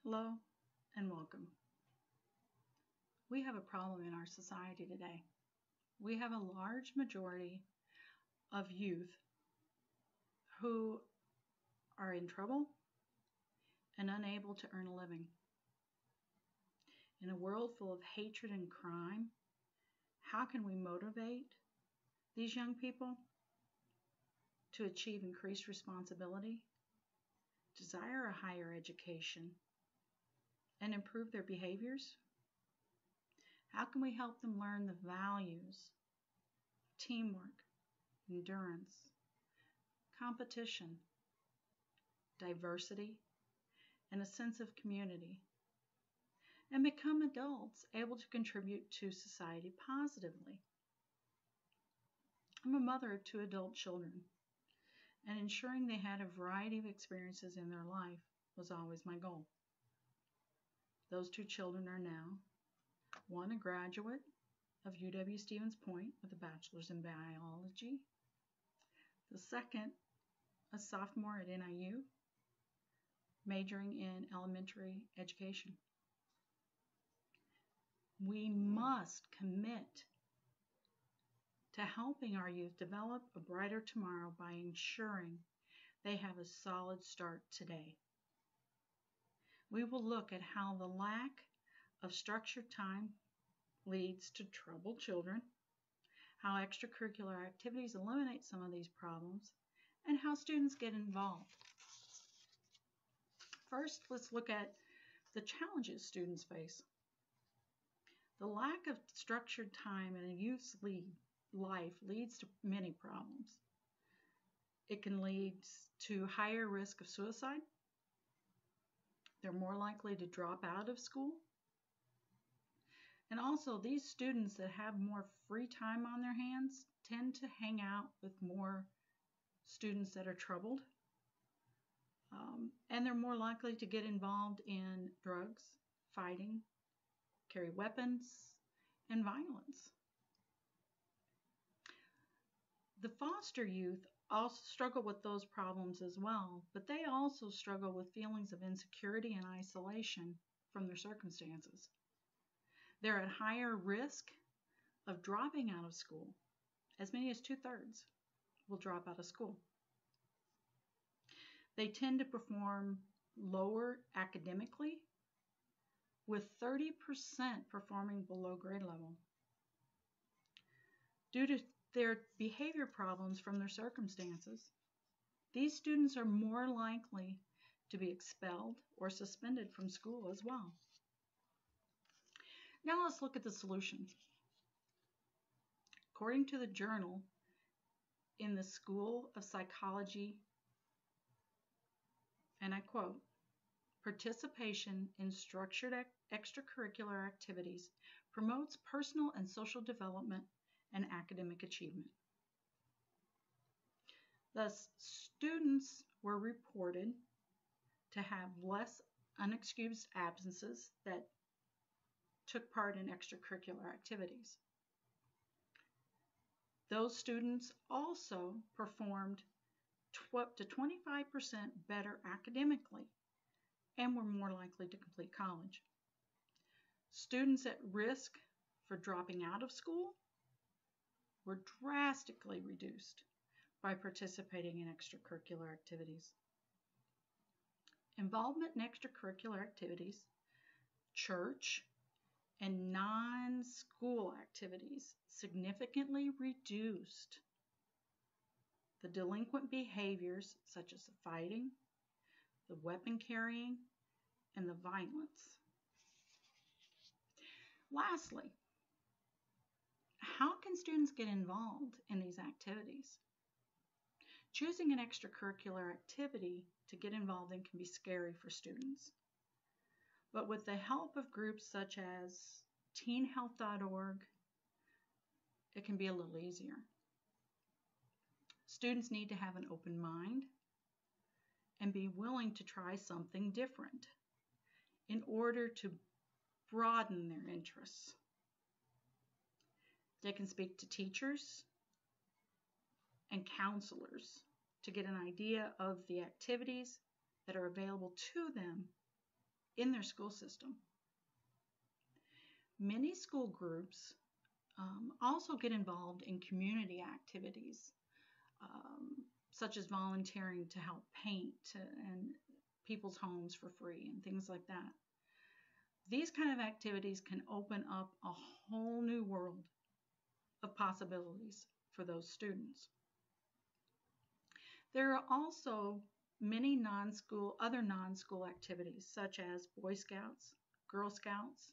Hello and welcome. We have a problem in our society today. We have a large majority of youth who are in trouble and unable to earn a living. In a world full of hatred and crime, how can we motivate these young people to achieve increased responsibility, desire a higher education, and improve their behaviors? How can we help them learn the values, teamwork, endurance, competition, diversity, and a sense of community, and become adults able to contribute to society positively? I'm a mother of 2 adult children, and ensuring they had a variety of experiences in their life was always my goal. Those 2 children are now one a graduate of UW-Stevens Point with a bachelor's in biology, the second a sophomore at NIU, majoring in elementary education. We must commit to helping our youth develop a brighter tomorrow by ensuring they have a solid start today. We will look at how the lack of structured time leads to troubled children, how extracurricular activities eliminate some of these problems, and how students get involved. First, let's look at the challenges students face. The lack of structured time in a youth's life leads to many problems. It can lead to higher risk of suicide. They're more likely to drop out of school. And also, these students that have more free time on their hands tend to hang out with more students that are troubled. And they're more likely to get involved in drugs, fighting, carry weapons, and violence. The foster youth also struggle with those problems as well, but they also struggle with feelings of insecurity and isolation from their circumstances. They're at higher risk of dropping out of school. As many as 2/3 will drop out of school. They tend to perform lower academically, with 30% performing below grade level. Due to their behavior problems from their circumstances, these students are more likely to be expelled or suspended from school as well. Now let's look at the solution. According to the journal in the School of Psychology, and I quote, "Participation in structured extracurricular activities promotes personal and social development and academic achievement." Thus, students were reported to have less unexcused absences that took part in extracurricular activities. Those students also performed up to 25% better academically and were more likely to complete college. Students at risk for dropping out of school were drastically reduced by participating in extracurricular activities. Involvement in extracurricular activities, church, and non-school activities significantly reduced the delinquent behaviors such as the fighting, the weapon carrying, and the violence. Lastly, how can students get involved in these activities? Choosing an extracurricular activity to get involved in can be scary for students. But with the help of groups such as teenhealth.org, it can be a little easier. Students need to have an open mind and be willing to try something different in order to broaden their interests. They can speak to teachers and counselors to get an idea of the activities that are available to them in their school system. Many school groups also get involved in community activities, such as volunteering to help paint and people's homes for free and things like that. These kind of activities can open up a whole new world of possibilities for those students. There are also many other non-school activities, such as Boy Scouts, Girl Scouts,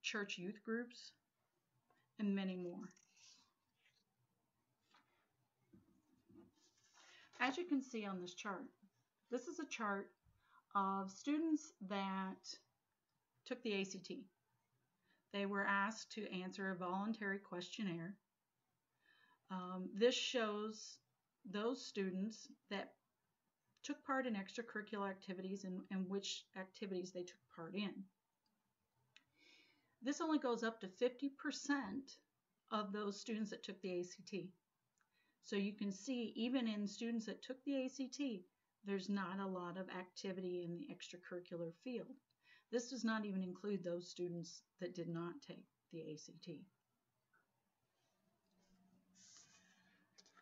church youth groups, and many more. As you can see on this chart, this is a chart of students that took the ACT. They were asked to answer a voluntary questionnaire. This shows those students that took part in extracurricular activities and which activities they took part in. This only goes up to 50% of those students that took the ACT. So you can see, even in students that took the ACT, there's not a lot of activity in the extracurricular field. This does not even include those students that did not take the ACT.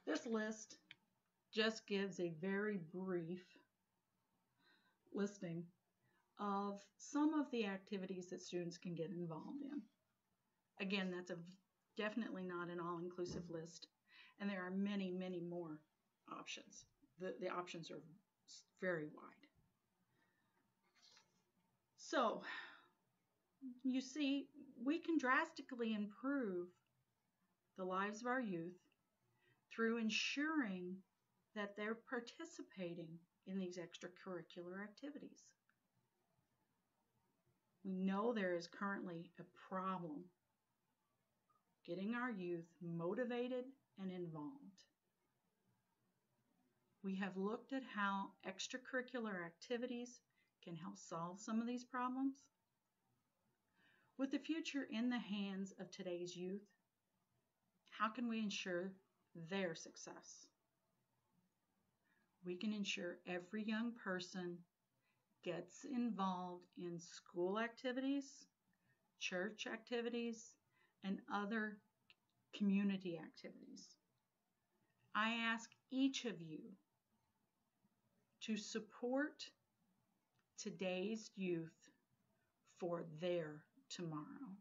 This list just gives a very brief listing of some of the activities that students can get involved in. Again, that's definitely not an all-inclusive list, and there are many, many more options. The options are very wide. So, you see, we can drastically improve the lives of our youth through ensuring that they're participating in these extracurricular activities. We know there is currently a problem getting our youth motivated and involved. We have looked at how extracurricular activities can help solve some of these problems. With the future in the hands of today's youth, how can we ensure their success? We can ensure every young person gets involved in school activities, church activities, and other community activities. I ask each of you to support today's youth for their tomorrow.